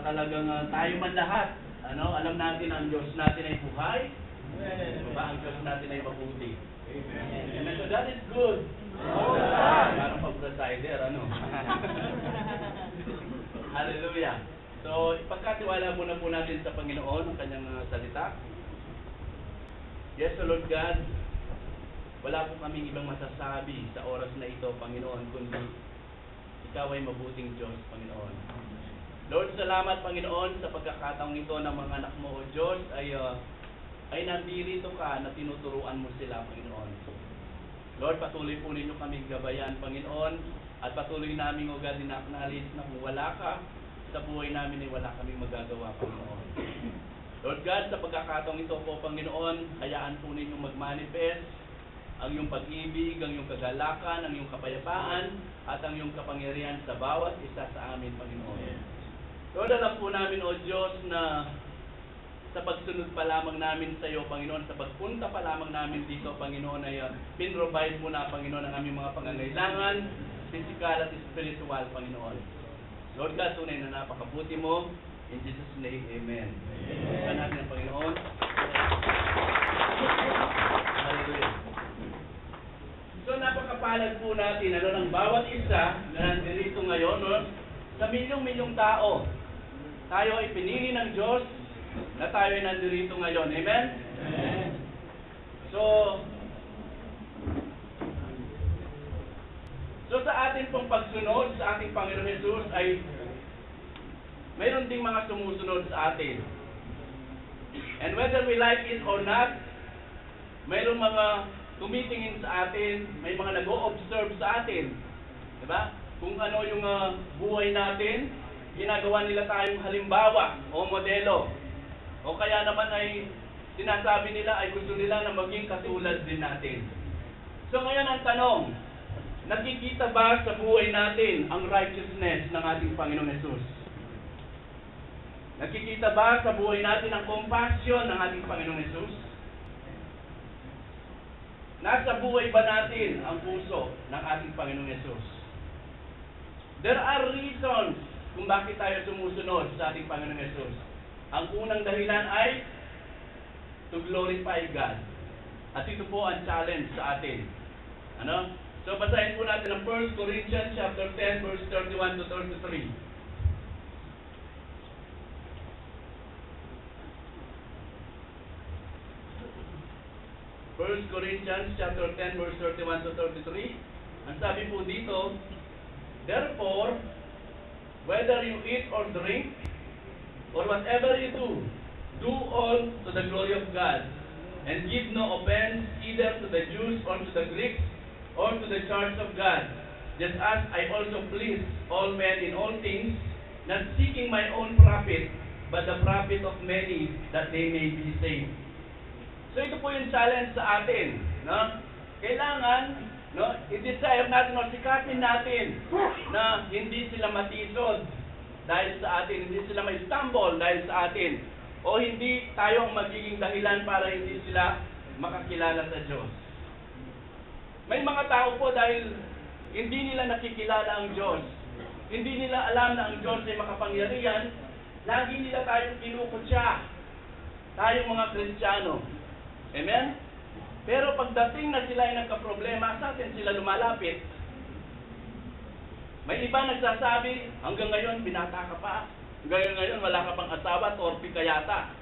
talagang tayo man lahat, alam natin ang Diyos natin ay buhay, ang Diyos natin ay mabuti. Amen. So that is good. Parang pag-presider, Hallelujah. So, ipagkatiwala muna po natin sa Panginoon ang kanyang salita. Yes, O Lord God, wala po kaming ibang masasabi sa oras na ito, Panginoon, kundi Ikaw ay mabuting Diyos, Panginoon. Lord, salamat, Panginoon, sa pagkakataong ito ng mga anak mo, O Diyos, ay nandirito ka na tinuturuan mo sila, Panginoon. Lord, patuloy po ninyo kaming gabayan, Panginoon, at patuloy namin, O God, dinaknalis na kung wala ka, sa buhay namin ay wala kaming magagawa, Panginoon. Lord God, sa pagkakataong ito po, Panginoon, hayaan po ninyong mag-manifest ang iyong pag-ibig, ang iyong kagalakan, ang iyong kapayapaan, at ang iyong kapangyarihan sa bawat isa sa amin, Panginoon. Lord, alam po namin, O Diyos, na sa pagsunod pa lamang namin sa iyo, Panginoon, sa pagpunta pa lamang namin dito, Panginoon, ay pinrovide mo na, Panginoon, ang aming mga pangangailangan, physical at spiritual, Panginoon. Lord God, tunay na napakabuti mo. In Jesus' name, Amen. Amen. Natin ang Panginoon. Hallelujah. So, napakapalad po natin, ng bawat isa na nandito ngayon, sa milyong-milyong tao. Tayo ay pinili ng Diyos na tayo ay nandito ngayon. Amen? Amen. So sa ating pong pagsunod sa ating Panginoon Jesus ay mayroon ding mga sumusunod sa atin. And whether we like it or not, mayroong mga tumitingin sa atin, may mga nag-o-observe sa atin. Diba? Kung ano yung buhay natin, ginagawa nila tayong halimbawa o modelo. O kaya naman ay sinasabi nila ay gusto nila na maging katulad din natin. So ngayon ang tanong, nakikita ba sa buhay natin ang righteousness ng ating Panginoong Jesus? Nakikita ba sa buhay natin ang compassion ng ating Panginoong Jesus? Nasa buhay ba natin ang puso ng ating Panginoong Jesus? There are reasons kung bakit tayo sumusunod sa ating Panginoong Jesus. Ang unang dahilan ay to glorify God. At ito po ang challenge sa atin. So basahin po natin ang 1 Corinthians chapter 10 verse 31 to 33. 1 Corinthians chapter 10 verse 31 to 33. Ang sabi po dito, therefore, whether you eat or drink, or whatever you do, do all to the glory of God, and give no offense either to the Jews or to the Greeks, or to the church of God, just as I also please all men in all things, not seeking my own profit, but the profit of many, that they may be saved. So ito po yung challenge sa atin, Kailangan, i-desire natin o sikapin natin na hindi sila matisod dahil sa atin, hindi sila ma-stumble dahil sa atin, o hindi tayo ang magiging dahilan para hindi sila makakilala sa Diyos. May mga tao po dahil hindi nila nakikilala ang Diyos, hindi nila alam na ang Diyos ay makapangyarihan, lagi nila tayong kinukutya, tayong mga Kristiyano. Amen? Pero pagdating na sila ay nagka-problema, sa atin sila lumalapit. May iba nagsasabi, hanggang ngayon binata ka pa, hanggang ngayon wala ka pang asawa, torpe ka yata.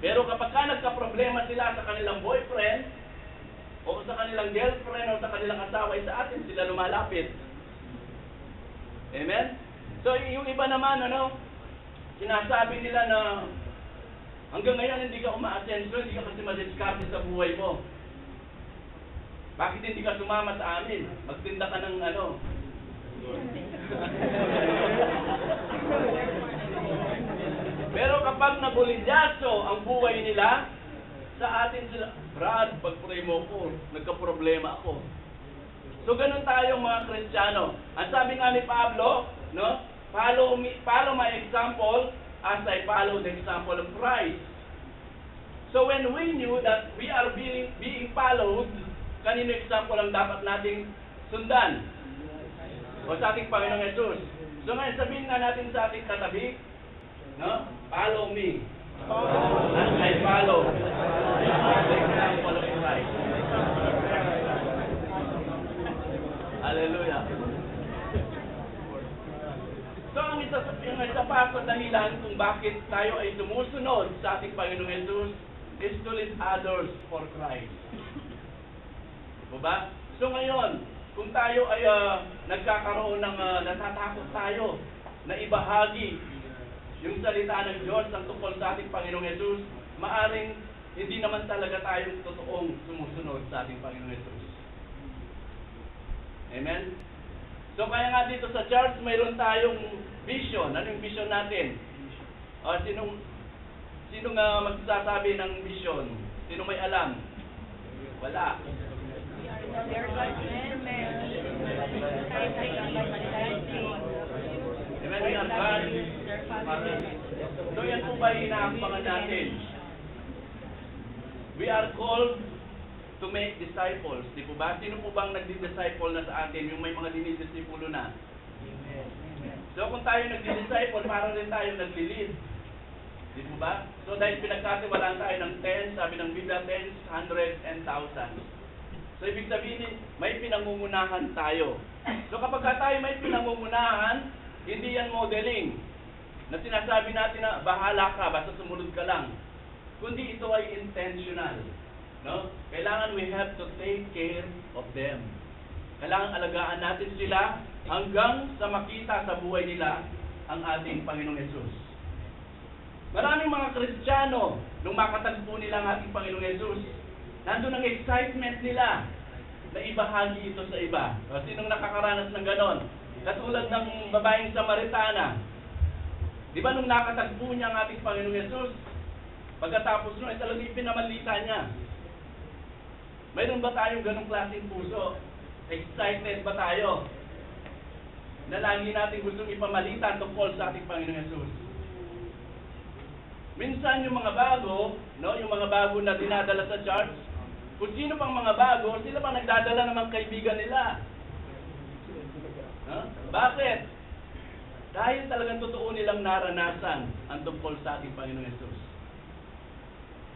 Pero kapag ka nagka-problema sila sa kanilang boyfriend, o sa kanilang girlfriend, o sa kanilang asawa, sa atin sila lumalapit. Amen? So yung iba naman, sinasabi nila na hanggang ngayon hindi ka umaasenso, hindi ka kasi madiskarte sa buhay mo. Bakit hindi ka sumama sa amin? Magtinda ka ng Pero kapag nabulidyaso ang buhay nila, sa atin sila, Brad, pag-pray mo ko, nagka-problema ako. So ganun tayong mga Kristiyano. Ang sabi nga ni Pablo, follow my example as I follow the example of Christ. So when we knew that we are being followed, kanino example ang dapat nating sundan? O sa ating Panginoong Jesus. So ngayon sabihin nga natin sa ating katabi, No? Follow me. And I follow the example of Christ. Hallelujah. So, ang isa pa sa dahilan kung bakit tayo ay sumusunod sa ating Panginoong Jesus is to lead others for Christ. Diba? So ngayon, kung tayo ay nagkakaroon ng natatakot tayo na ibahagi yung salita ng Diyos ang tungkol sa ating Panginoong Jesus, maaring hindi naman talaga tayong totoong sumusunod sa ating Panginoong Jesus. Amen? So kaya nga dito sa church, mayroon tayong vision. Ano yung vision natin? Sinong magsasabi ng vision? Sino may alam? Wala. Amen, we are God. So yan po ba inaampangan natin? We are called to make disciples. Di po ba? Sino po bang nagdi-disciple na sa atin? Yung may mga dinidisipulo na. So kung tayo nagdi-disciple, parang rin tayo nagli-lead. Di po ba? So dahil pinagkatiwalaan tayo ng 10, sabi ng Biblia, 10, 100, and 1,000. So ibig sabihin, may pinangungunahan tayo. So kapag tayo may pinangungunahan, hindi yan modeling. Na sinasabi natin na bahala ka, basta sumunod ka lang. Kundi ito ay intentional. No? Kailangan we have to take care of them. Kailangan alagaan natin sila hanggang sa makita sa buhay nila ang ating Panginoong Jesus. Maraming mga Kristiyano, nung makatagpo nila ang ating Panginoong Jesus, nandun ang excitement nila na ibahagi ito sa iba. O, sinong nakakaranas ng ganon? Katulad ng babaeng Samaritana. Di ba nung nakatagpo niya ang ating Panginoong Jesus, pagkatapos nun ay talagang ipinamalita niya. Mayroon ba tayong ganong klaseng puso? Excited ba tayo? Na lagi natin gustong ipamalita tungkol sa ating Panginoong Jesus. Minsan yung mga bago, no, yung mga bago na dinadala sa church, kung sino pang mga bago, sila pang nagdadala ng mga kaibigan nila. Huh? Bakit? Dahil talagang totoo nilang naranasan ang tungkol sa ating Panginoong Jesus.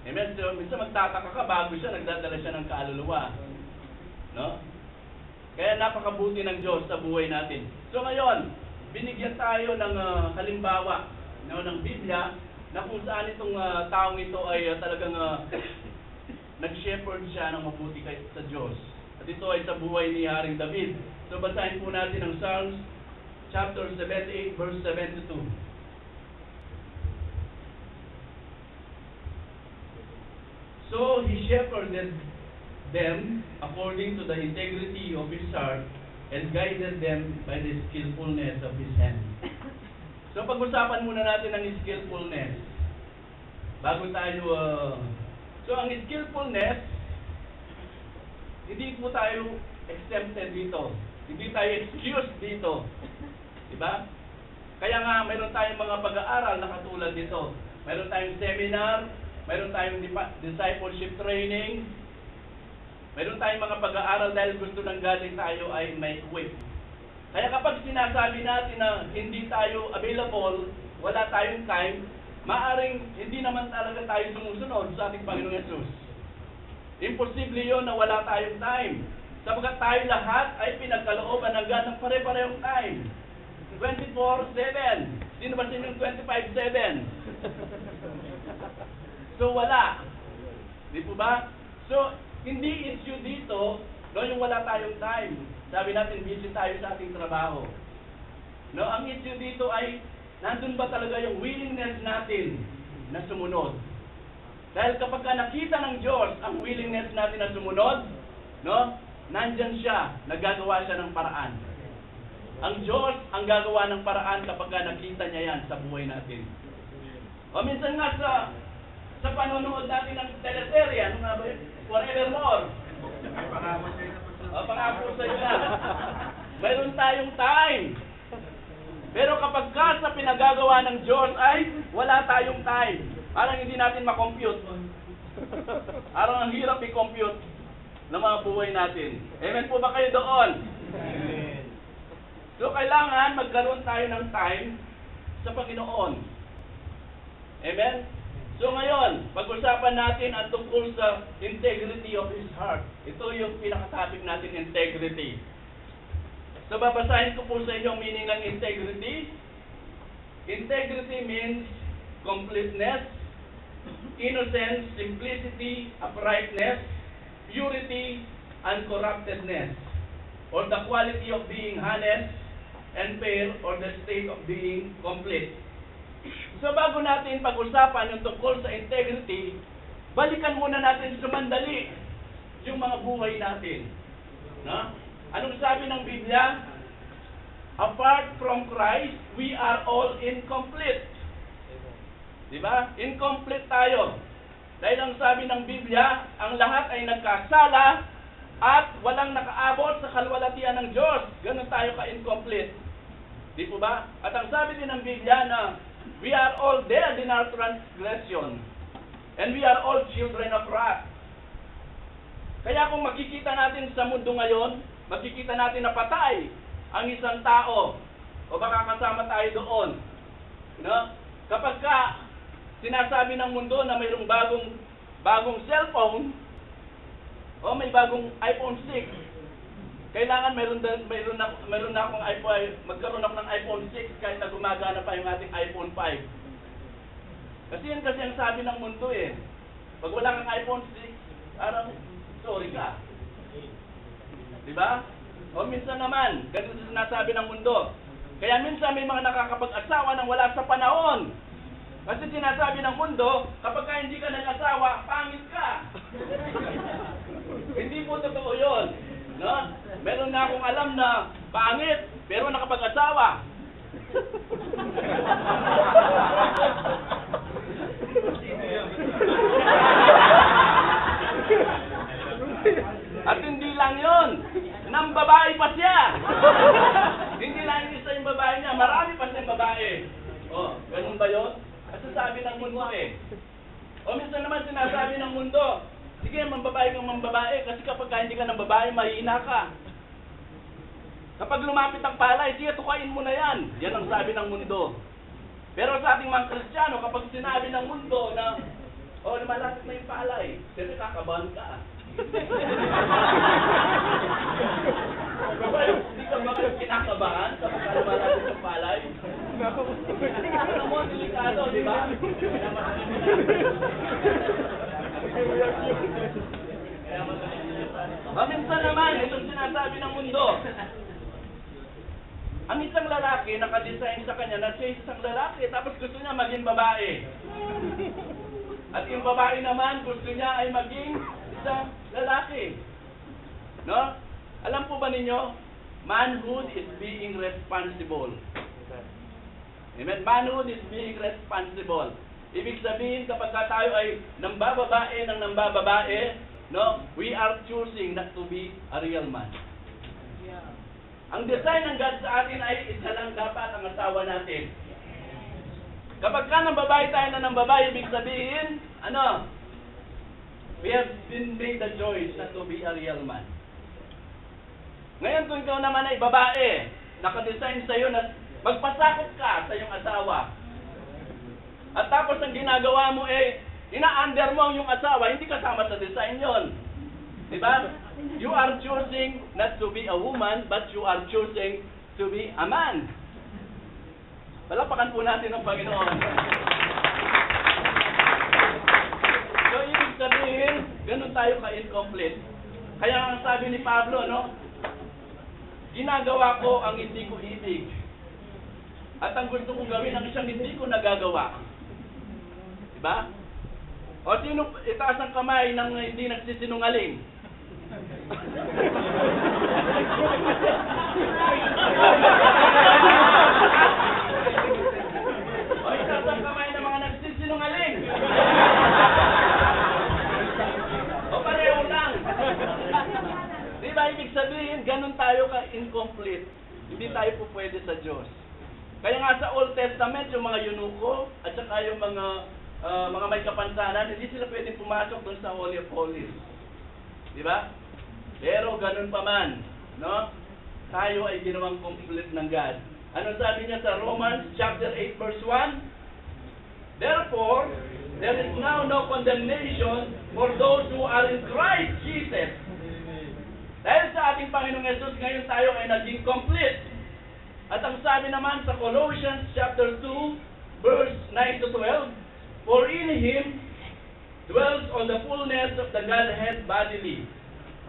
Amen? So, minsan magtataka ka, bago siya, nagdadala siya ng kaluluwa. No? Kaya napakabuti ng Diyos sa buhay natin. So ngayon, binigyan tayo ng halimbawa, no, ng Biblia, na kung saan itong taong ito ay talagang nag-shepherd siya ng mabuti sa Diyos. At ito ay sa buhay ni Haring David. So basahin po natin ang Psalms chapter 78 verse 72. So he shepherded them according to the integrity of his heart and guided them by the skillfulness of his hand. So pag-usapan muna natin ang skillfulness. Bago tayo so ang skillfulness, hindi po tayo exempted dito. Hindi tayo excused dito. Diba? Kaya nga mayroon tayong mga pag-aaral na katulad dito. Mayroon tayong seminar, mayroon tayong discipleship training, mayroon tayong mga pag-aaral dahil gusto ng galing tayo ay may equip. Kaya kapag sinasabi natin na hindi tayo available, wala tayong time, maaring hindi naman talaga tayo sumusunod sa ating Panginoong Jesus. Imposible yun na wala tayong time. Sapagkat tayo lahat ay pinagkalooban ng God ng pare-parehong time. 24/7. Sino ba sa inyong 25/7? So wala. Di po ba? So, hindi issue dito, no, yung wala tayong time. Sabi natin, busy tayo sa ating trabaho. No, ang issue dito ay, nandun ba talaga yung willingness natin na sumunod? Dahil kapag nakita ng Diyos ang willingness natin na sumunod, no, nandyan siya, nagagawa siya ng paraan. Ang Diyos ang gagawa ng paraan kapag nakita niya yan sa buhay natin. O minsan nga sa panonood natin ng teleserye, ano nga ba yun? Forevermore. Pangako sa iyo na. Mayroon tayong time. Pero kapag sa pinagagawa ng Diyos ay wala tayong time. Parang hindi natin makompute. Parang ang hirap i-compute ng mga buhay natin. Amen po ba kayo doon? Amen. So kailangan magkaroon tayo ng time sa Panginoon. Amen? So ngayon, pag-usapan natin ang tungkol sa integrity of his heart. Ito yung pinaka-topic natin, integrity. So babasahin ko po sa inyo ang meaning ng integrity. Integrity means completeness, innocence, simplicity, uprightness, purity, uncorruptedness, or the quality of being honest and fair, or the state of being complete. So bago natin pag-usapan yung tungkol sa integrity, balikan muna natin sumandali yung mga buhay natin. No? Anong sabi ng Biblia? Apart from Christ, we are all incomplete. Diba? Incomplete tayo. Dahil ang sabi ng Biblia, ang lahat ay nagkasala at walang nakaabot sa kalwalatian ng Diyos. Ganun tayo ka-incomplete. Di po ba? At ang sabi din ng Biblia na we are all dead in our transgression and we are all children of wrath. Kaya kung makikita natin sa mundo ngayon, makikita natin na patay ang isang tao o baka kasama tayo doon. No? Kapag ka sinasabi ng mundo na mayroong bagong cellphone o may bagong iPhone 6, kailangan mayroon na akong iPhone, magkaroon ako ng iPhone 6 kahit na gumagana pa yung ating iPhone 5. Kasi yan kasi ang sabi ng mundo eh. Pag wala kang iPhone 6, parang sorry ka. Diba? O minsan naman, ganito sinasabi ng mundo. Kaya minsan may mga nakakapag-asawa nang wala sa panahon. Kasi sinasabi ng mundo, kapag ka hindi ka nag-asawa, pangit ka. Hindi po totoo yun. No? Meron na akong alam na pangit, pero nakapag-asawa. At hindi lang yun, nang babae pa siya. Hindi lang isa yung babae niya, marami pa siyang babae. O, ganun ba yun? Kasi sabi ng mundo eh. O minsan naman sinasabi ng mundo, sige, mambabae kang mambabae kasi kapag hindi ka ng babae, mahina ka. Kapag lumapit ang palay, sige, tukain mo na yan. Yan ang sabi ng mundo. Pero sa ating mga Kristiyano, kapag sinabi ng mundo na, lumalapit na yung palay, siyempre kakabahan ka. Hindi ka ba kinakabahan kapag lumalapit ang palay? Ano mo, delikado, di ba? Minsan naman, itong sinasabi ng mundo. Ang isang lalaki, nakadesign sa kanya na siya isang lalaki, tapos gusto niya maging babae. At yung babae naman, gusto niya ay maging isang lalaki. No? Alam po ba ninyo, manhood is being responsible. Amen? Manhood is being responsible. Ibig sabihin, kapag tayo ay nambababae ng nambababae, no, we are choosing not to be a real man. Yeah. Ang design ng God sa atin ay isa lang dapat ang asawa natin. Kapag ka nambabae tayo na nambabae, ibig sabihin, we have been made the choice not to be a real man. Ngayon kung ikaw naman ay babae, nakadesign sa iyo na magpasakop ka sa iyong asawa. At tapos ang ginagawa mo ina-under mo ang iyong asawa, hindi kasama sa design yon. Diba? You are choosing not to be a woman, but you are choosing to be a man. Palapakan po natin ang Panginoon. So, ibig sabihin, ganun tayo ka-incomplete. Kaya ang sabi ni Pablo, ginagawa ko ang hindi ko ibig. At ang gusto kong gawin ang isang hindi ko nagagawa. Diba? O sino itaas ang kamay ng hindi nagsisinungaling? O itaas ang kamay ng mga nagsisinungaling? O pareho lang. Diba, ibig sabihin, ganun tayo ka-incomplete. Hindi tayo po pwede sa Diyos. Kaya nga sa Old Testament, yung mga eunuko at saka yung mga may kapansanan, hindi sila pwedeng pumasok doon sa Holy of Holies. Di ba? Pero ganun pa man, no? Tayo ay ginawang complete ng God. Ano sabi niya sa Romans chapter 8 verse 1? Therefore, there is now no condemnation for those who are in Christ Jesus. Dahil sa ating Panginoong Yesus, ngayon tayo ay naging complete. At ang sabi naman sa Colossians chapter 2, verse 9 to 12, for in Him dwells all the fullness of the Godhead bodily,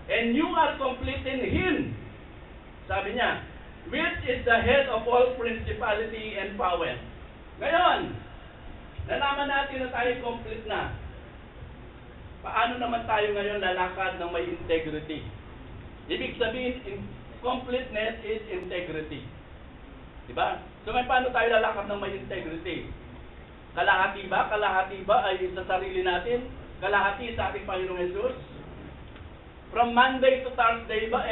and you are complete in Him. Sabi niya, which is the head of all principality and power. Ngayon, nalaman natin na tayo complete na. Paano naman tayo ngayon lalakad ng may integrity? Ibig sabihin, completeness is integrity. Diba? So, paano tayo lalakad ng may integrity? Kalahati ba? Kalahati ba ay sa sarili natin? Kalahati sa ating Panginoong Yesus? From Monday to Thursday ba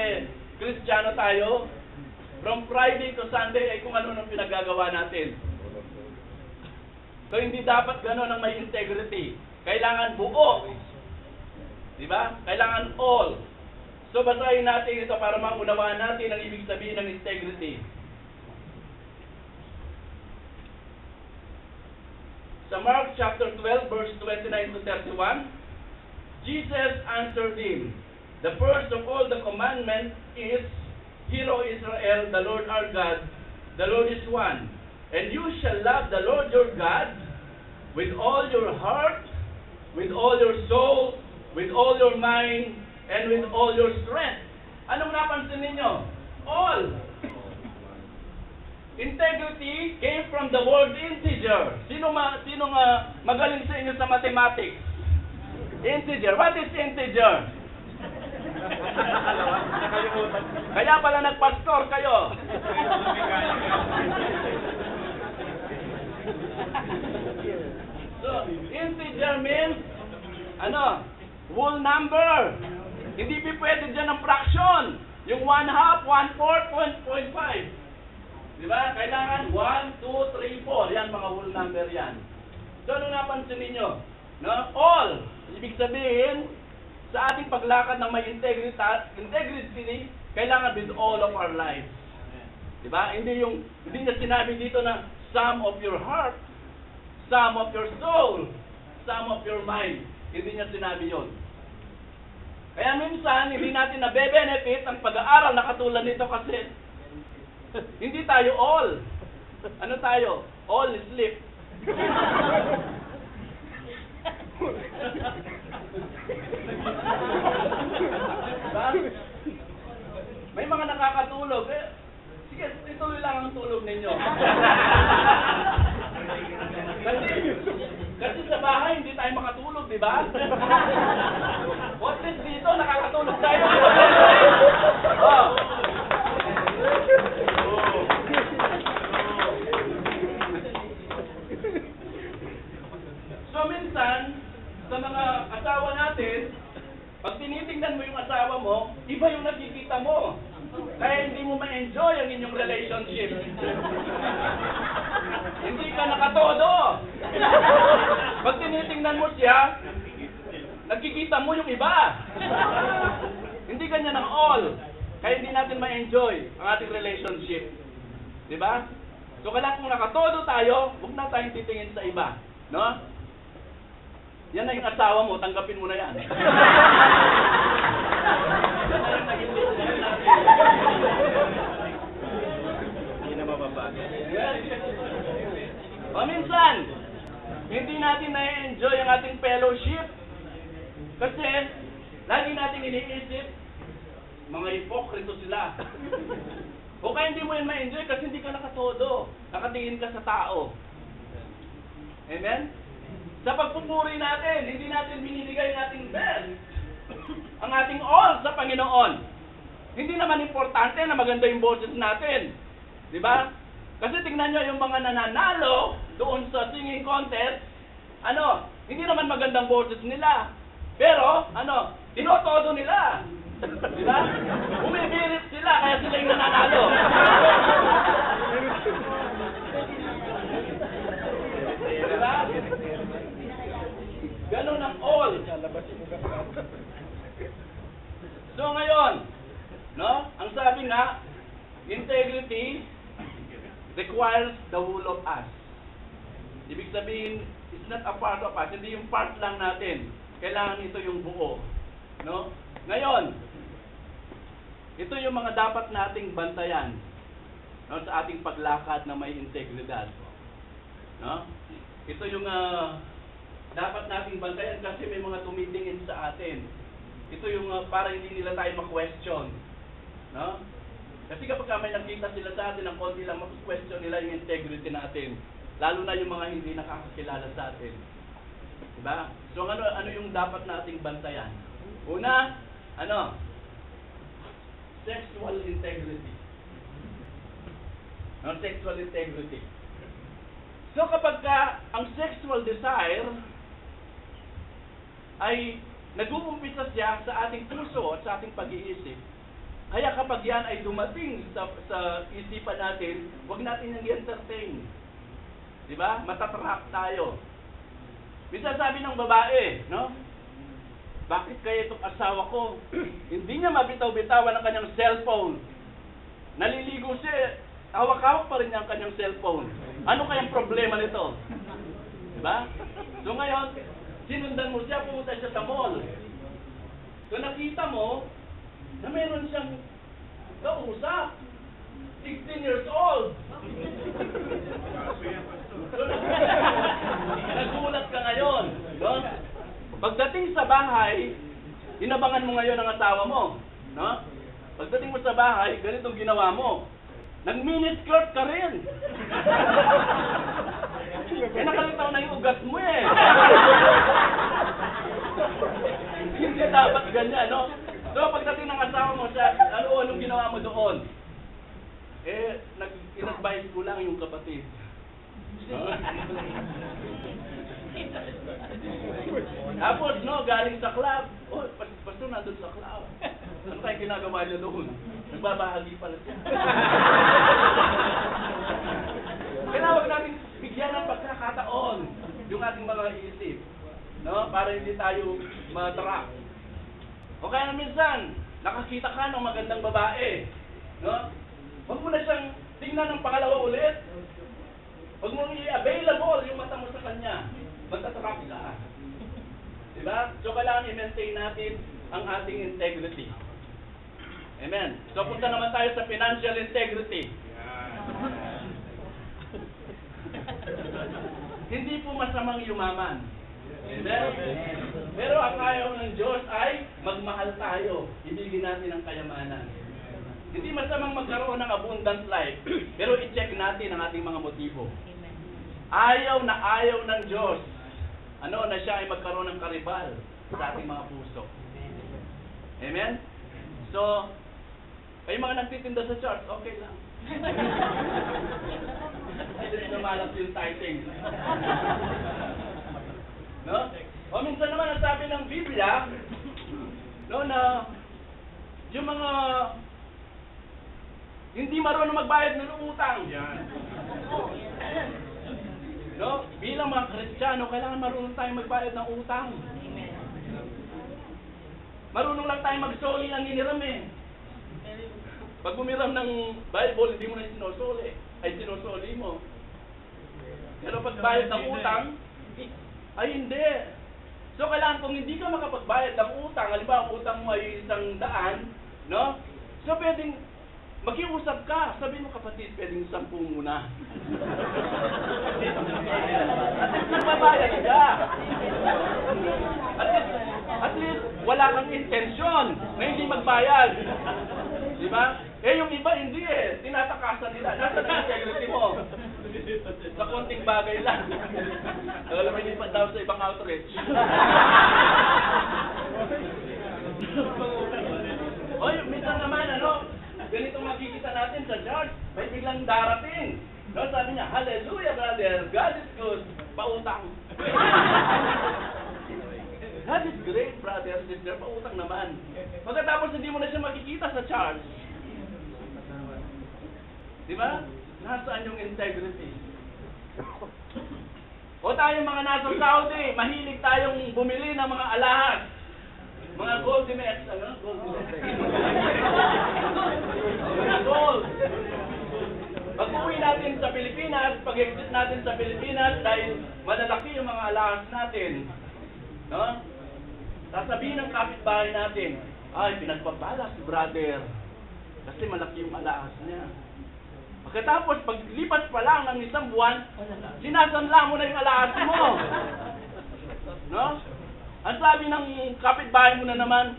Kristiyano tayo? From Friday to Sunday ay kung ano nang pinagagawa natin. So, hindi dapat gano'n ang may integrity. Kailangan buo. Diba? Kailangan all. So, basahin natin ito para maunawaan natin ang ibig sabihin ng integrity. Sa Mark chapter 12, verse 29 to 31, Jesus answered him, the first of all the commandments is, Hear, O Israel, the Lord our God, the Lord is one. And you shall love the Lord your God with all your heart, with all your soul, with all your mind, and with all your strength. Anong napansin ninyo? All. Integrity came from the word integer. Sino magaling sa inyo sa mathematics? Integer. What is integer? Kaya pala nagpastor kayo. So, integer means, whole number. Hindi pwede dyan ng fraction. Yung 1/2, 1/4, 1.5. Diba? Kailangan 1, 2, 3, 4. Yan, mga whole number yan. So, ano napansin ninyo? No? All. Ibig sabihin, sa ating paglakad ng may integrity, kailangan with all of our lives. Diba? Hindi niya sinabi dito na some of your heart, some of your soul, some of your mind. Hindi niya sinabi yon. Kaya minsan, hindi natin nabe-benefit ang pag-aaral na katulad nito kasi hindi tayo all. Ano tayo? All sleep. Diba? May mga nakakatulog. Sige, ituloy lang ang tulog ninyo. Kasi sa bahay, hindi tayo makatulog, di ba? At least dito, nakakatulog tayo. Oh. So minsan, sa mga asawa natin, pag tinitingnan mo yung asawa mo, iba yung nakikita mo. Kaya hindi mo ma-enjoy ang inyong relationship. Hindi ka nakatodo. Pag tinitingnan mo siya, nakikita mo yung iba. Hindi kanya ng all. Kaya hindi natin ma-enjoy ang ating relationship. Diba? So kailangan kung nakatodo tayo, huwag na tayong titingin sa iba. No? Yan na yung asawa mo, tanggapin mo na yan. Hindi na mababago. O minsan, hindi natin na-enjoy ang ating fellowship. Kasi, lagi natin iniisip, mga hipokrito sila. O kaya hindi mo yan ma-enjoy kasi hindi ka nakatodo. Nakatingin ka sa tao. Amen? Sa pagpupuri natin, hindi natin binibigay ang ating best, ang ating all sa Panginoon. Hindi naman importante na maganda yung boses natin. Di ba? Kasi tingnan nyo yung mga nananalo doon sa singing contest, hindi naman magandang boses nila. Pero, tinotodo nila. Di ba? Bumibirit sila, kaya sila yung nananalo. Di ba? Ganun ang all. So ngayon, ang sabi nga, integrity requires the whole of us. Ibig sabihin, it's not a part of us. Hindi yung part lang natin. Kailangan ito yung buo. No? Ngayon, ito yung mga dapat nating bantayan, no, sa ating paglakad na may integridad. No? Ito yung dapat nating bantayan kasi may mga tumitingin sa atin. Ito yung para hindi nila tayo ma-question. No? Kasi kapag may nakita sila sa atin ng konti lang, ma-question nila yung integrity natin. Lalo na yung mga hindi nakakakilala sa atin. Diba? So ano yung dapat nating bantayan? Una, sexual integrity. No, sexual integrity. So kapag ang sexual desire ay nag-uumpisa siya sa ating puso at sa ating pag-iisip, kaya kapag yan ay dumating sa isipan natin, huwag natin nang i-entertain. Diba? Matatrap tayo. Minsan sabi ng babae, no? Bakit kaya itong asawa ko, hindi niya mabitaw-bitawan ang kanyang cellphone? Naliligo siya, hawak-hawak pa rin niya ang kanyang cellphone. Ano kayang problema nito? Diba? So ngayon, sinundan mo siya, pumunta siya sa mall. So nakita mo, na meron siyang kausap. 16 years old. So, nagulat ka ngayon. No? Pagdating sa bahay, inabangan mo ngayon ang asawa mo. No? Pagdating mo sa bahay, ganitong ginawa mo. Nag-miniskirt ka rin. Nakalitaw na yung ugat mo eh. Hindi dapat ganyan, no? So, pagdating ng asawa mo, anong ginawa mo doon? In-advise ko lang yung kapatid. Tapos, galing sa club. Oh, pastor nandun sa club. Ano tayo ginagawa niya doon? Nagbabahagi pala siya. Kaya huwag natin bigyan ng pagkakataon yung ating mga isip. No? Para hindi tayo matrap. O kaya minsan, nakakita ka ng magandang babae. No? Huwag mo na siyang tingnan ng pangalawa ulit. Huwag mo i-available yung mata mo sa kanya. Magtatrap ka. Diba? So kailangan i-maintain natin ang ating integrity. Amen. So punta naman tayo sa financial integrity. Hindi po masamang yumaman. Amen? Pero ang ayaw ng Diyos ay magmahal tayo. Ibigin natin ang kayamanan. Hindi masamang magkaroon ng abundant life, pero i-check natin ang ating mga motibo. Ayaw ng Diyos na siya ay magkaroon ng karibal sa ating mga puso. Amen? So, kayo mga nagtitinda sa church, okay lang. Hindi rin lumalap yung tithing. No? O minsan naman ang sabi ng Biblia, na yung mga hindi marunong magbayad ng utang. No? Bilang mga Kristiyano, kailangan marunong tayong magbayad ng utang. Marunong lang tayong magsoli ng iniram eh. Pag bumiram ng Bible, hindi mo na sinusoli. Ay sinusoli mo. Pero pag bayad ng utang, ay hindi. So kailangan kung hindi ka makapagbayad ng utang, halimbawa ang utang mo ay 100, no? So pwedeng makiusap ka. Sabi mo kapatid, pwedeng 10 muna. At least magbabayad ka. At least wala kang intensyon na hindi magbayad. Di ba? Yung iba hindi eh. Tinatakasan nila. Nasa integrity mo. Sa konting bagay lang. Alam mo, hindi pa daw sa ibang outreach. Minsan naman, ganito makikita natin sa church, may biglang darating. No, sabi niya, hallelujah brother, God is good. Pautang. God is great brother, sister, pautang naman. Pagkatapos hindi mo na siya makikita sa church. Di ba? Nasaan yung integrity? O tayong mga nasa Saudi, mahilig tayong bumili ng mga alahas. Mga gold dimes, Gold. Pag pag-uwi natin sa Pilipinas, pag-exit natin sa Pilipinas, dahil malalaki yung mga alahas natin, no? Sasabihin ng kapitbahay natin, ay, pinagpapala si brother. Kasi malaki yung alahas niya. Pagkatapos, paglipas pa lang ng isang buwan, sinasanla mo na yung alahas mo. No? Ang sabi ng kapitbahay mo na naman,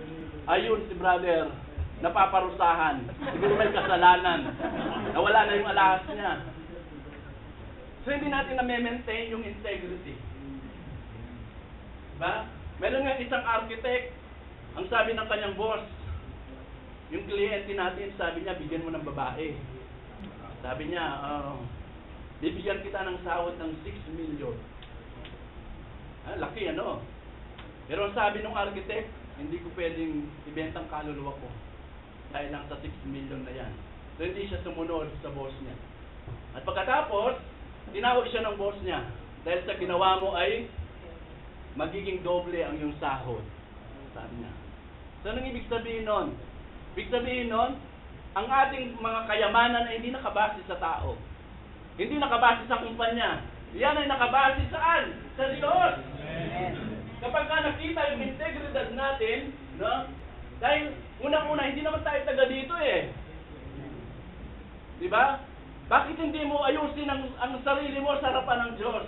ayun si brother, napaparusahan. Siguro may kasalanan. Nawala na yung alahas niya. So, hindi natin na-maintain yung integrity. Diba? Meron nga isang architect, ang sabi ng kanyang boss, yung kliyente natin, sabi niya, bigyan mo ng babae. Sabi niya, bibigyan kita ng sahod ng 6 million. Laki ano. Pero ang sabi ng architect, hindi ko pwedeng ibentang kaluluwa ko. Dahil lang sa 6 million na yan. So hindi siya sumunod sa boss niya. At pagkatapos, tinawag siya ng boss niya. Dahil sa ginawa mo ay magiging doble ang iyong sahod. Sabi niya. So anong ibig sabihin nun? Ibig sabihin nun, ang ating mga kayamanan ay hindi nakabase sa tao. Hindi nakabase sa kumpanya. Yan ay nakabase saan? Sa Diyos. Kapag ka nakita yung integridad natin, no? Dahil unang-una, hindi naman tayo taga dito eh. Di ba? Bakit hindi mo ayusin ang sarili mo sa harapan ng Diyos?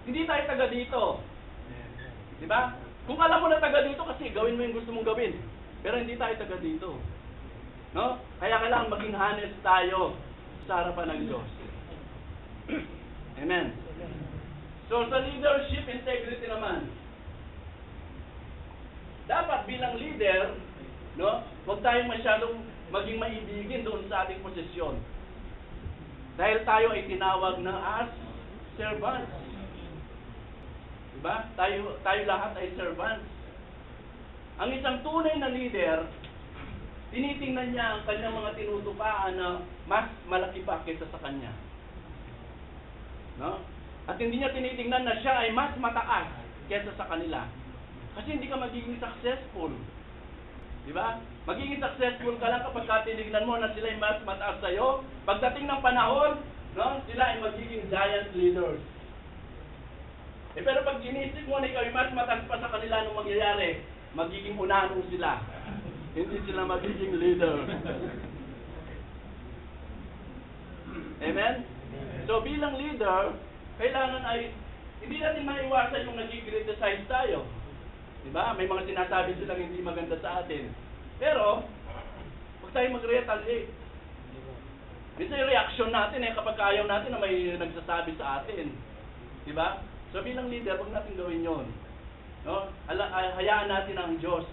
Hindi tayo taga dito. Di ba? Kung alam mo na taga dito, kasi gawin mo yung gusto mong gawin. Pero hindi tayo taga dito. No? Kaya kailangan maging honest tayo sa harapan ng Diyos. Amen. So sa leadership integrity naman, dapat bilang leader, no, huwag tayong masyadong maging maibigin doon sa ating posisyon. Dahil tayo ay tinawag na as servants. Diba? Tayo lahat ay servants. Ang isang tunay na leader, tinitingnan niya ang kanyang mga tinutupaan na mas malaki pa kaysa sa kanya. No? At hindi niya tinitingnan na siya ay mas mataas kaysa sa kanila. Kasi hindi ka magiging successful. Di ba? Magiging successful ka lang kapag tinignan mo na sila ay mas mataas sa'yo. Pagdating ng panahon, no, sila ay magiging giant leaders. Pero pag inisip mo na ikaw ay mas mataas pa sa kanila nung mangyayari, magiging unahan sila. Hindi sila magiging leader. Amen? So bilang leader, kailangan ay hindi natin maiwasan yung nag-criticize tayo. Diba? May mga sinasabi silang hindi maganda sa atin. Pero, huwag tayo mag-retaliate. Minsan yung reaction natin kapag ayaw natin na may nagsasabi sa atin. Diba? So bilang leader, huwag natin gawin yun. No? Hayaan natin ang Diyos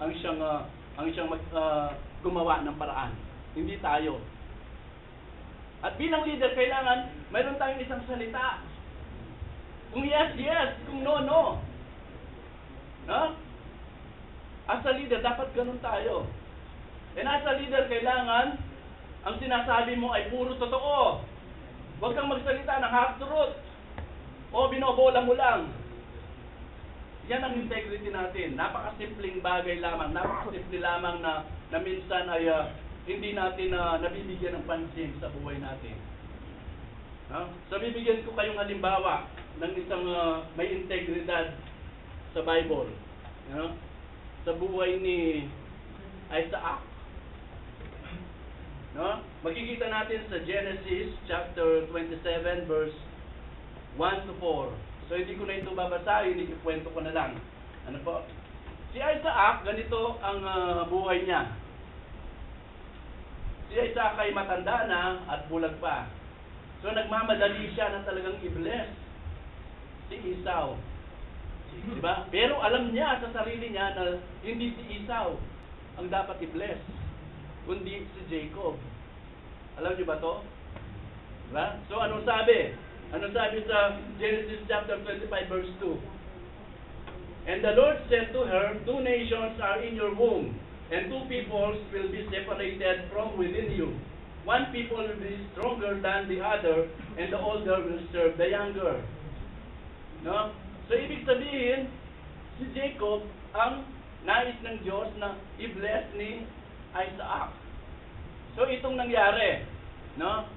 ang siyang gumawa ng paraan. Hindi tayo. At bilang leader, kailangan mayroon tayong isang salita. Kung yes, yes. Kung no, no. No? As a leader, dapat ganun tayo. And as a leader, kailangan ang sinasabi mo ay puro totoo. Huwag kang magsalita ng half-truth. O binobola mo lang. Yan ang integrity natin. Napakasimpleng bagay lamang. Napakasimple lamang na minsan ay hindi natin nabibigyan ng pansin sa buhay natin. No? So bibigyan ko kayong halimbawa ng isang may integridad sa Bible. No? Sa buhay ni Isaac. No? Makikita natin sa Genesis chapter 27 verse 1 to 4. So hindi ko na ito babasahin, hindi kwento ko na lang. Ano po? Si Isaac, ganito ang buhay niya. Si Isaac ay matanda na at bulag pa. So nagmamadali siya na talagang i-bless si Esau. Diba? Pero alam niya sa sarili niya na hindi si Esau ang dapat i-bless, kundi si Jacob. Alam niyo ba to? Diba? So anong sabi? Anong sabi sa Genesis chapter 25 verse 2? And the Lord said to her, 2 nations are in your womb, and 2 peoples will be separated from within you. 1 people will be stronger than the other, and the older will serve the younger. No? So, ibig sabihin, si Jacob ang nais ng Diyos na i-bless ni Isaac. So, itong nangyari. No?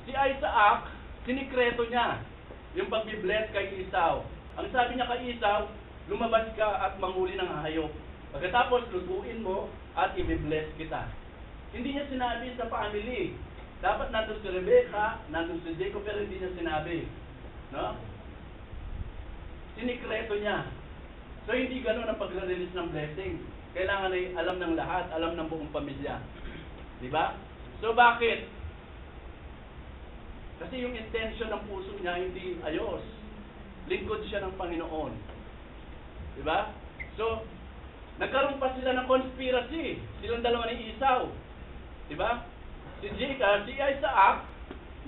Si Isaac, sinikreto niya yung pag-bless kay Esau. Ang sabi niya kay Esau, lumabas ka at manghuli ng hayop. Pagkatapos, lutuin mo at i-bless kita. Hindi niya sinabi sa family. Dapat nandun si Rebecca, nandun si Jacob, pero hindi niya sinabi. No? Sinikreto niya. So, hindi ganun ang pag-release ng blessing. Kailangan ay alam ng lahat, alam ng buong pamilya. Di ba? So, bakit? Kasi yung intention ng puso niya hindi ayos. Lingkod siya ng Panginoon. Di ba? So, nagkaroon pa sila ng conspiracy. Silang dalawa ni Esau. Di ba? Si Isaac,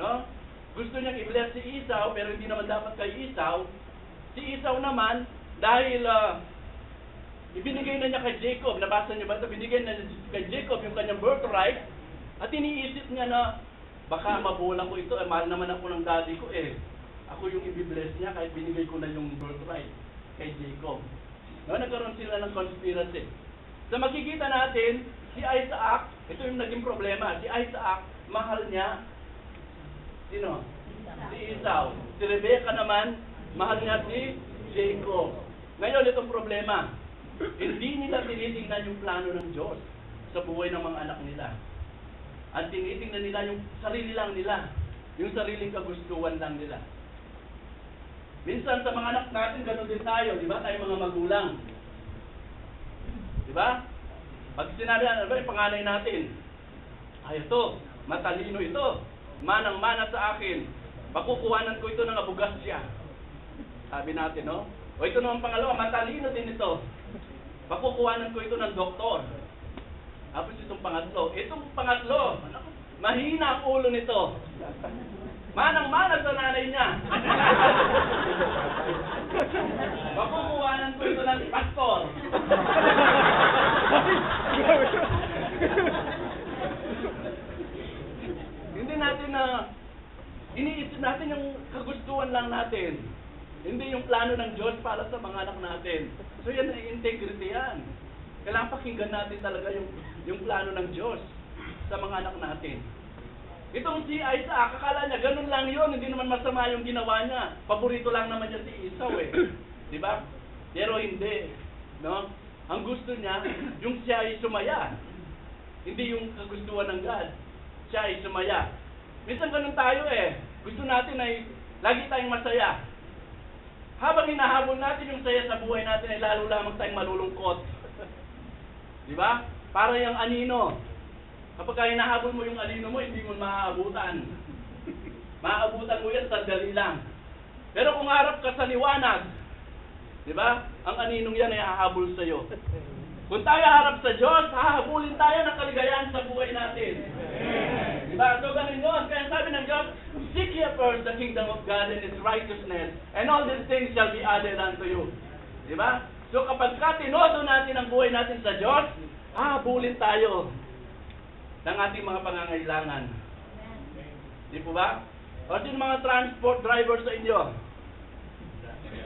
no? Gusto niyang i-bless si Esau, pero hindi naman dapat kay Esau. Si Esau naman, dahil ibinigay na niya kay Jacob, nabasa niyo ba ito? Binigay na kay Jacob yung kanyang birthright, at iniisip niya na, baka mabulang ko ito, mahal naman ako ng daddy ko Ako yung i-bless niya kahit binigay ko na yung birthright kay Jacob. No, nagkaroon sila ng conspiracy. So makikita natin, si Isaac, ito yung naging problema. Si Isaac, mahal niya, sino? Si Esau. Si Rebecca naman, mahal niya si Jacob. Ngayon, itong problema, hindi nila tinitingnan yung plano ng Diyos sa buhay ng mga anak nila. At tinitingnan nila yung sarili lang nila, yung sariling kagustuhan lang nila. Minsan sa mga anak natin, gano'n din tayo, di ba? Tayo mga magulang. Di ba? Pag sinabi na, yung panganay natin, ay ito, matalino ito, manang-mana sa akin, makukuhanan ko ito ng abugasya. Sabi natin, no? O ito naman pangalawa, matalino din ito. Makukuhanan ko ito ng doktor. Tapos itong pangatlo, mahina ang ulo nito. Manang-mana sa nanay niya. Makukuhanan ko ito ng pastor. Hindi natin iniisip natin yung kagustuhan lang natin. Hindi yung plano ng Diyos para sa mga anak natin. So yan ay integrity yan. Kailangan pakinggan natin talaga yung plano ng Diyos sa mga anak natin. Itong si Isaac, akala niya ganun lang yun, hindi naman masama yung ginawa niya. Paborito lang naman niya si Esau Di ba? Pero hindi. No? Ang gusto niya, yung siya ay sumaya. Hindi yung kagustuhan ng God. Siya ay sumaya. Minsan ganun tayo Gusto natin ay lagi tayong masaya. Habang hinahabol natin yung saya sa buhay natin ay lalo lamang tayong malulungkot. Di ba? Para yung anino. Kapag hinahabol mo yung anino mo, hindi mo maaabutan. Maaabutan mo yan sandali lang. Pero kung harap ka sa liwanag, di ba? Ang aninong yan ay hahabol sa iyo. Kung tayo harap sa Diyos, hahabulin tayo ng kaligayahan sa buhay natin. Di ba? So ganun yun. Kaya sabi ng Diyos, seek ye first the kingdom of God and His righteousness, and all these things shall be added unto you. Di ba? So kapag tinodo natin ang buhay natin sa Diyos, hahabulin tayo ng ating mga pangangailangan. Di po ba? O sino mga transport driver sa inyo?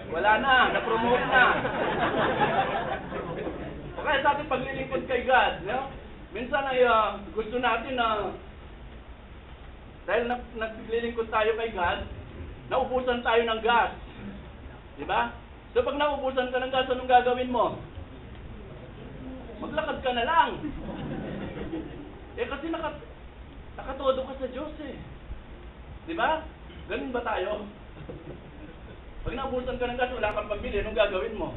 Wala na, na-promote na. O kaya sa ating paglilingkod kay God, no? Minsan ay gusto natin na dahil naglilingkod tayo kay God, naubusan tayo ng gas. Di ba? So pag naubusan ka ng gas, anong gagawin mo? Maglakad ka na lang. Kasi nakatodo ka sa Diyos Di ba? Ganun ba tayo? Pag naubusan ka ng gas, wala kang pambili, anong gagawin mo?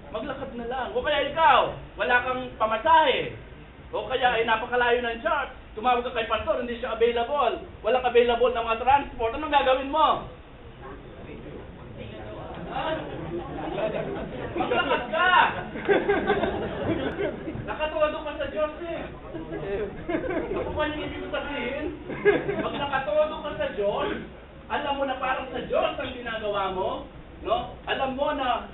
Maglakad na lang. O kaya ikaw, wala kang pamasahe. O kaya ay napakalayo ng church. Tumawag ka kay pastor, hindi siya available. Walang available na mga transport. Anong gagawin mo? Maglakad ka! Nakatuwado ka sa Diyos Ako pa yung ibig sabihin? Pag nakatuwado ka sa Diyos, alam mo na parang sa Diyos ang ginagawa mo, no? Alam mo na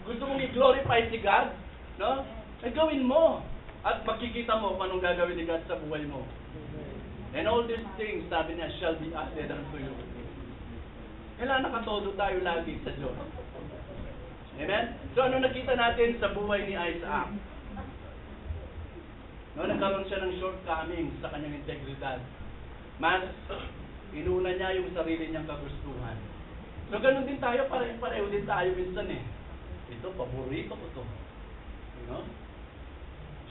gusto mong i-glorify si God, no? Ay gawin mo. At makikita mo kung anong gagawin ni God sa buhay mo. And all these things, sabi niya, shall be added unto you. Kailangan nakatodo tayo lagi sa Diyos. Amen? So ano nakita natin sa buhay ni Isaac? No, nagkaroon siya ng shortcomings sa kanyang integridad. Mas inuna niya yung sarili niyang kagustuhan. So ganun din tayo, pareho din tayo minsan eh. Ito, paborito ko to. You know?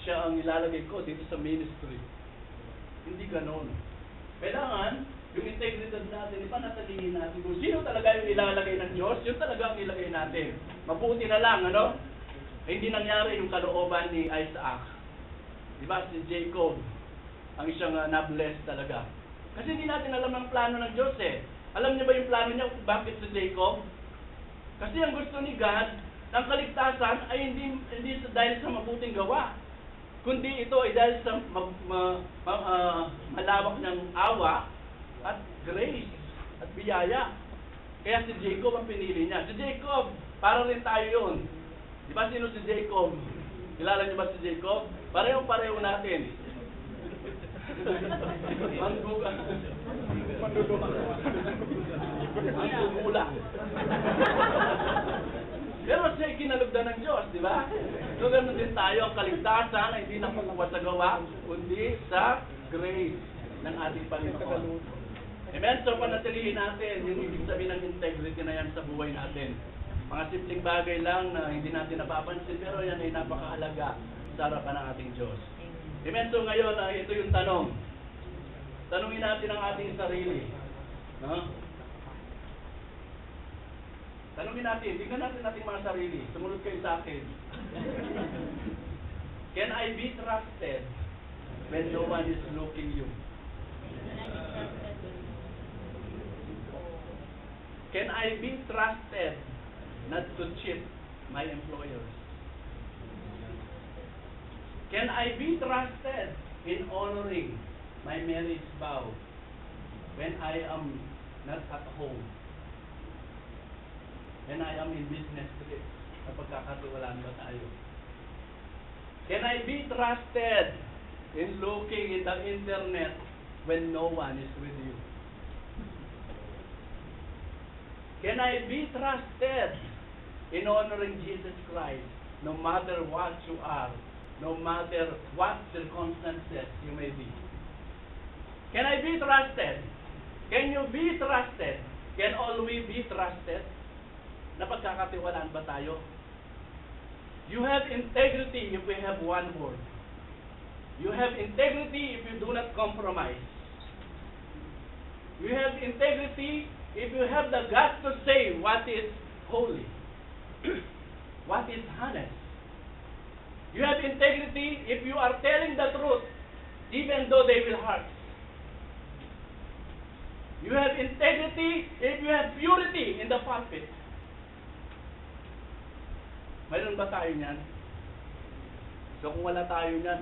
Siya ang ilalagay ko dito sa ministry. Hindi ganon. Kailangan, yung integridad natin, ipanatilihin natin kung sino talaga yung ilalagay ng Diyos, yun talaga ang ilagay natin. Mabuti na lang, ano? Hindi nangyari yung kalooban ni Isaac. Diba, si Jacob, ang isang na-bless talaga. Kasi hindi natin alam ang plano ng Diyos eh. Alam niyo ba yung plano niya kung bakit si Jacob? Kasi ang gusto ni God, ng kaligtasan ay hindi dahil sa mabuting gawa, kundi ito ay dahil sa malawak ng awa at grace at biyaya. Kaya si Jacob ang pinili niya. Si Jacob, para rin tayo yun. Di ba sino si Jacob? Kilala niyo ba si Jacob? Pareho natin. Manggugulang. Pero siya kinalugdan ng Diyos, di ba? So ganoon din tayo, ang kaligtasan ay hindi nakukuha sa gawa, kundi sa grace ng ating Panginoon. Amen? So panatilihin natin yung ibig sabihin ng integrity na yan sa buhay natin. Mga simpleng bagay lang na hindi natin napapansin, pero yan ay napakahalaga sa harapan ng ating Diyos. Amen? So ngayon, ito yung tanong. Tanungin natin ang ating sarili. No? Tanungin natin, tingnan natin ating mga sarili. Sumunod kayo sa akin. Can I be trusted when no one is looking you? Can I be trusted not to cheat my employers? Can I be trusted in honoring my marriage vow when I am not at home? When I am in business trips, napagkakatiwalaan ba tayo? Can I be trusted in looking in the internet when no one is with you? Can I be trusted in honoring Jesus Christ no matter what you are, no matter what circumstances you may be? Can I be trusted? Can you be trusted? Can all we be trusted? Napagkakatiwalaan ba tayo? You have integrity if we have one word. You have integrity if you do not compromise. You have integrity if you have the guts to say what is holy, what is honest. You have integrity if you are telling the truth, even though they will hurt. You have integrity if you have purity in the pulpit. Mayroon ba tayo niyan? So kung wala tayo niyan,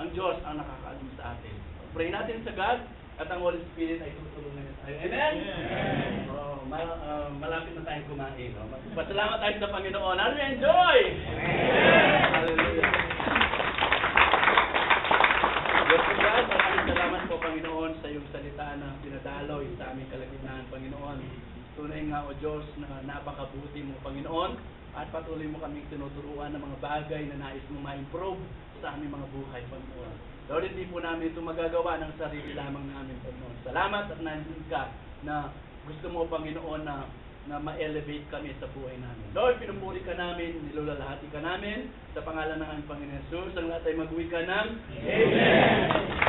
ang Diyos ang nakakaalam sa atin. Pray natin sa God at ang Holy Spirit ay tutulungan niya tayo. Amen? Malapit na tayong kumain. No? Pasalamat tayo sa Panginoon. Are you enjoy? Amen! Hallelujah! Diyos ko God, maraming salamat po Panginoon sa iyong salita na pinadaloy sa aming kalagitnaan, Panginoon. Tunay nga o Diyos na napakabuti mo, Panginoon, at patuloy mo kaming tinuturuan ng mga bagay na nais mo ma-improve sa aming mga buhay, Panginoon. Lord, hindi po namin ito magagawa ng sarili lamang namin, Panginoon. Salamat at nandun ka na gusto mo, Panginoon, na ma-elevate kami sa buhay namin. Lord, pinupuri ka namin, nilulalahati ka namin sa pangalan ng aming Panginoon Jesus. Ang lahat ay mag-uwi ka ng Amen!